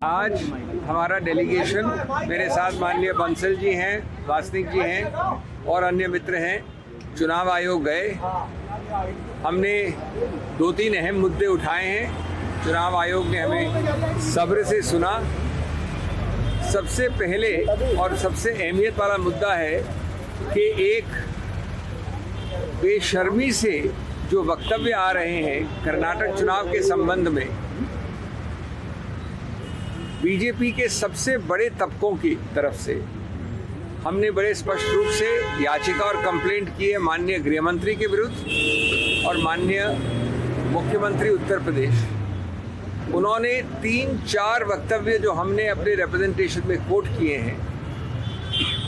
आज हमारा डेलीगेशन मेरे साथ माननीय बंसल जी हैं, वासनिक जी हैं और अन्य मित्र हैं, चुनाव आयोग गए। हमने 2-3 अहम मुद्दे उठाए हैं। चुनाव आयोग ने हमें सब्र से सुना। सबसे पहले और सबसे अहमियत वाला मुद्दा है कि एक बेशर्मी से जो वक्तव्य आ रहे हैं कर्नाटक चुनाव के संबंध में, बीजेपी के सबसे बड़े तबकों की तरफ से हमने बड़े स्पष्ट रूप से याचिका और कंप्लेंट की है माननीय गृह मंत्री के विरुद्ध और माननीय मुख्यमंत्री उत्तर प्रदेश। उन्होंने 3-4 वक्तव्य जो हमने अपने रिप्रेजेंटेशन में कोट किए हैं,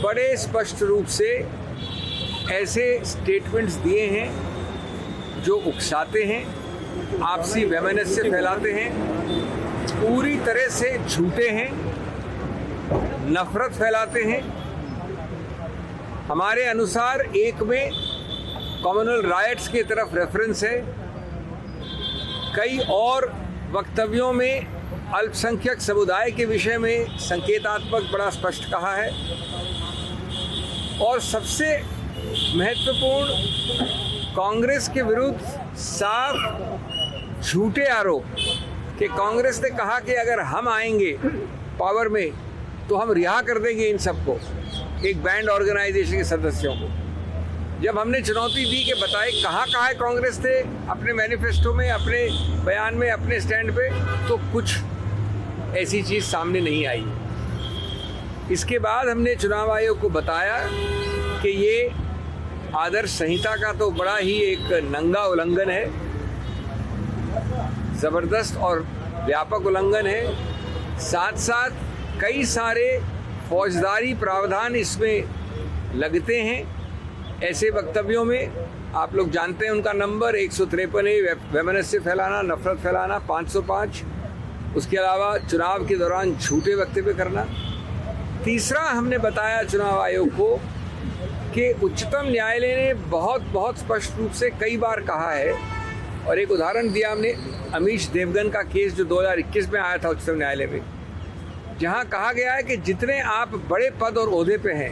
बड़े स्पष्ट रूप से ऐसे स्टेटमेंट्स दिए हैं जो उकसाते हैं, आपसी वैमनस्य फैलाते हैं, पूरी तरह से झूठे हैं, नफरत फैलाते हैं। हमारे अनुसार एक में कम्युनल राइट्स की तरफ रेफरेंस है, कई और वक्तव्यों में अल्पसंख्यक समुदाय के विषय में संकेतात्मक बड़ा स्पष्ट कहा है और सबसे महत्वपूर्ण कांग्रेस के विरुद्ध साफ झूठे आरोप कि कांग्रेस ने कहा कि अगर हम आएंगे पावर में तो हम रिहा कर देंगे इन सबको, एक बैंड ऑर्गेनाइजेशन के सदस्यों को। जब हमने चुनौती दी कि बताए कहाँ है कांग्रेस थे अपने मैनिफेस्टो में, अपने बयान में, अपने स्टैंड पे, तो कुछ ऐसी चीज़ सामने नहीं आई। इसके बाद हमने चुनाव आयोग को बताया कि ये आदर्श संहिता का तो बड़ा ही एक नंगा उल्लंघन है, ज़बरदस्त और व्यापक उल्लंघन है। साथ साथ कई सारे फौजदारी प्रावधान इसमें लगते हैं ऐसे वक्तव्यों में। आप लोग जानते हैं उनका नंबर 153 है, वैमनस्य फैलाना, नफरत फैलाना, 505। उसके अलावा चुनाव के दौरान झूठे वक्तव्य करना। तीसरा हमने बताया चुनाव आयोग को कि उच्चतम न्यायालय ने बहुत स्पष्ट रूप से कई बार कहा है, और एक उदाहरण दिया हमने अमीश देवगन का केस जो 2021 में आया था उच्चतम न्यायालय में, जहां कहा गया है कि जितने आप बड़े पद और ओहदे पे हैं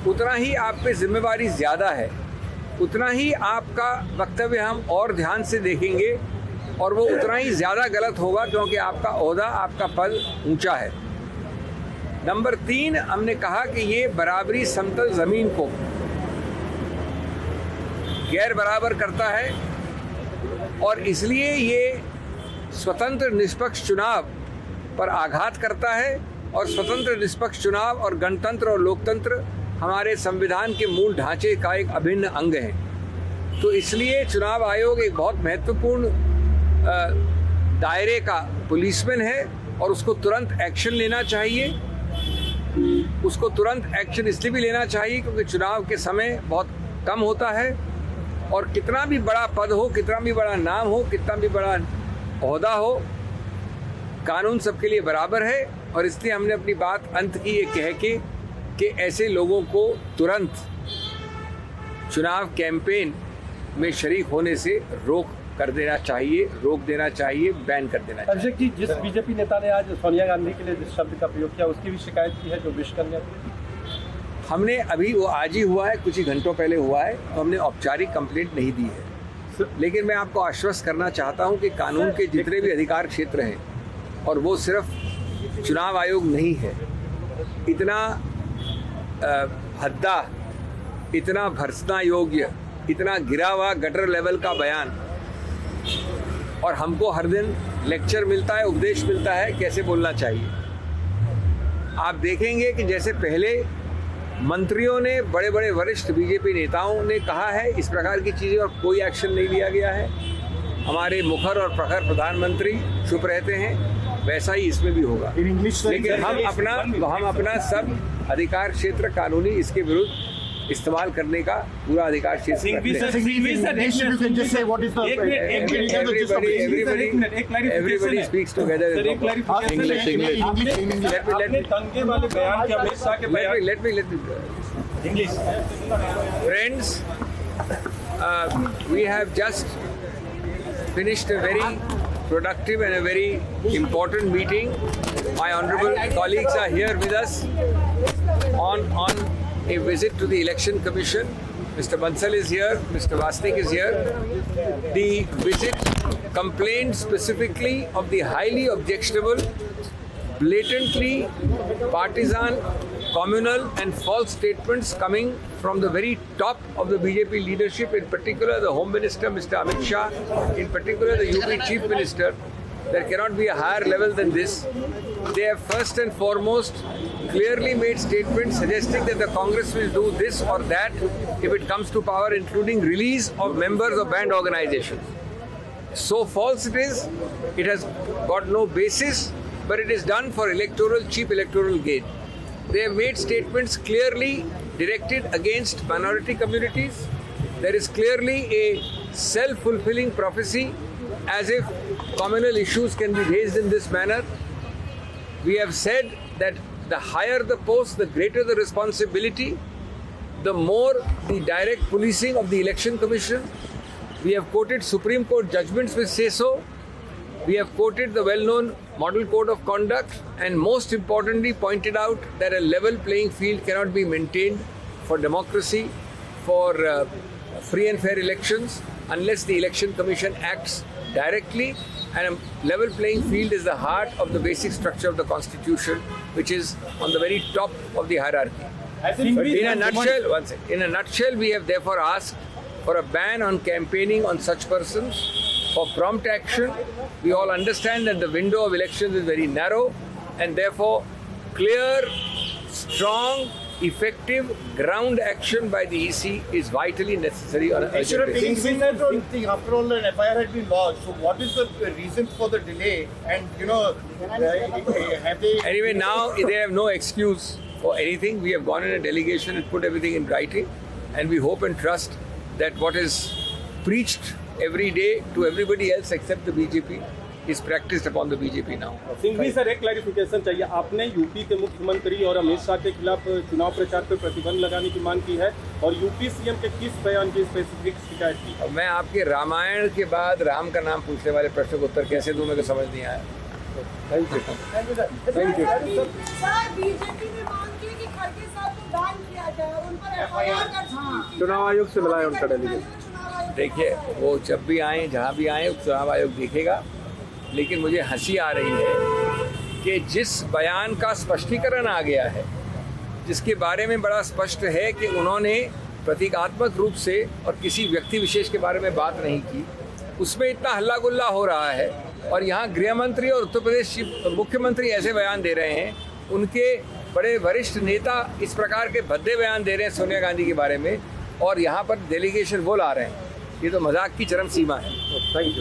उतना ही आप पे जिम्मेवारी ज़्यादा है, उतना ही आपका वक्तव्य हम और ध्यान से देखेंगे और वो उतना ही ज़्यादा गलत होगा क्योंकि आपका ओहदा, आपका पद ऊंचा है। नंबर 3 हमने कहा कि ये बराबरी समतल ज़मीन को गैर बराबर करता है और इसलिए ये स्वतंत्र निष्पक्ष चुनाव पर आघात करता है, और स्वतंत्र निष्पक्ष चुनाव और गणतंत्र और लोकतंत्र हमारे संविधान के मूल ढांचे का एक अभिन्न अंग है। तो इसलिए चुनाव आयोग एक बहुत महत्वपूर्ण दायरे का पुलिसमैन है और उसको तुरंत एक्शन लेना चाहिए। उसको तुरंत एक्शन इसलिए भी लेना चाहिए क्योंकि चुनाव के समय बहुत कम होता है और कितना भी बड़ा पद हो, कितना भी बड़ा नाम हो, कितना भी बड़ा ओहदा हो, कानून सबके लिए बराबर है। और इसलिए हमने अपनी बात अंत की ये कह के कि ऐसे लोगों को तुरंत चुनाव कैंपेन में शरीक होने से रोक देना चाहिए, बैन कर देना चाहिए। अभिषेक जी, जिस बीजेपी नेता ने आज सोनिया गांधी के लिए जिस शब्द का प्रयोग किया उसकी भी शिकायत की है, जो विश्वकन्या थी। हमने अभी वो आज ही हुआ है, कुछ ही घंटों पहले हुआ है, तो हमने औपचारिक कंप्लेंट नहीं दी है। लेकिन मैं आपको आश्वस्त करना चाहता हूं कि कानून के जितने भी अधिकार क्षेत्र हैं, और वो सिर्फ चुनाव आयोग नहीं है, इतना भद्दा, इतना भर्त्सना योग्य, इतना गिरा हुआ गटर लेवल का बयान, और हमको हर दिन लेक्चर मिलता है, उपदेश मिलता है कैसे बोलना चाहिए। आप देखेंगे कि जैसे पहले मंत्रियों ने, बड़े बड़े वरिष्ठ बीजेपी नेताओं ने कहा है इस प्रकार की चीज़ें और कोई एक्शन नहीं लिया गया है, हमारे मुखर और प्रखर प्रधानमंत्री चुप रहते हैं, वैसा ही इसमें भी होगा। लेकिन हम अपना सब अधिकार क्षेत्र कानूनी इसके विरुद्ध इस्तेमाल करने का पूरा अधिकार क्षेत्र everybody speaks together in English. Let me English. Friends, we have just finished a very productive and a very important meeting. My honorable colleagues are here with us on a visit to the Election Commission. Mr. Bansal is here, Mr. Vasnik is here. The visit complained specifically of the highly objectionable, blatantly partisan, communal and false statements coming from the very top of the BJP leadership, in particular the Home Minister, Mr. Amit Shah, in particular the UP Chief Minister. There cannot be a higher level than this. They have first and foremost clearly made statements suggesting that the Congress will do this or that if it comes to power, including release of members of banned organizations. So false it is, it has got no basis, but it is done for cheap electoral gain. They have made statements clearly directed against minority communities. There is clearly a self-fulfilling prophecy, as if communal issues can be raised in this manner. We have said that the higher the post, the greater the responsibility, the more the direct policing of the Election Commission. We have quoted Supreme Court judgments which say so. We have quoted the well-known Model Code of Conduct, and most importantly pointed out that a level playing field cannot be maintained for democracy, for free and fair elections, unless the Election Commission acts directly, and a level playing field is the heart of the basic structure of the Constitution, which is on the very top of the hierarchy. In a nutshell, we have therefore asked for a ban on campaigning on such persons, for prompt action. We all understand that the window of elections is very narrow, and therefore clear, strong, effective ground action by the EC is vitally necessary on an urgent basis. After all, an FIR had been lodged. So, what is the reason for the delay? And have they? Anyway, now they have no excuse for anything. We have gone in a delegation and put everything in writing, and we hope and trust that what is preached every day to everybody else except the BJP is practiced upon the BJP now. Singhvi sir, एक clarification चाहिए। आपने UP के मुख्यमंत्री और अमित शाह के खिलाफ चुनाव प्रचार पर प्रतिबंध लगाने की मांग की है, और यूपी सीएम के किस बयान की स्पेसिफिक शिकायत की? मैं आपके रामायण के बाद राम का नाम पूछने वाले प्रश्न का उत्तर कैसे दूं, मेरे को समझ नहीं आया। Thank you thank you. BJP ने मांग की कि खड़गे साहब को बैन किया जाए, उन पर एफआईआर दर्ज। चुनाव आयोग से मिला है उनका डेलीगेट। देखिए, वो जब भी आए, जहाँ भी आए, चुनाव आयोग देखेगा। लेकिन मुझे हंसी आ रही है कि जिस बयान का स्पष्टीकरण आ गया है, जिसके बारे में बड़ा स्पष्ट है कि उन्होंने प्रतीकात्मक रूप से और किसी व्यक्ति विशेष के बारे में बात नहीं की, उसमें इतना हल्ला गुल्ला हो रहा है। और यहाँ गृह मंत्री और उत्तर प्रदेश मुख्यमंत्री ऐसे बयान दे रहे हैं, उनके बड़े वरिष्ठ नेता इस प्रकार के भद्दे बयान दे रहे हैं सोनिया गांधी के बारे में, और यहाँ पर डेलीगेशन वो ला रहे हैं। ये तो मजाक की चरम सीमा है। Thank you.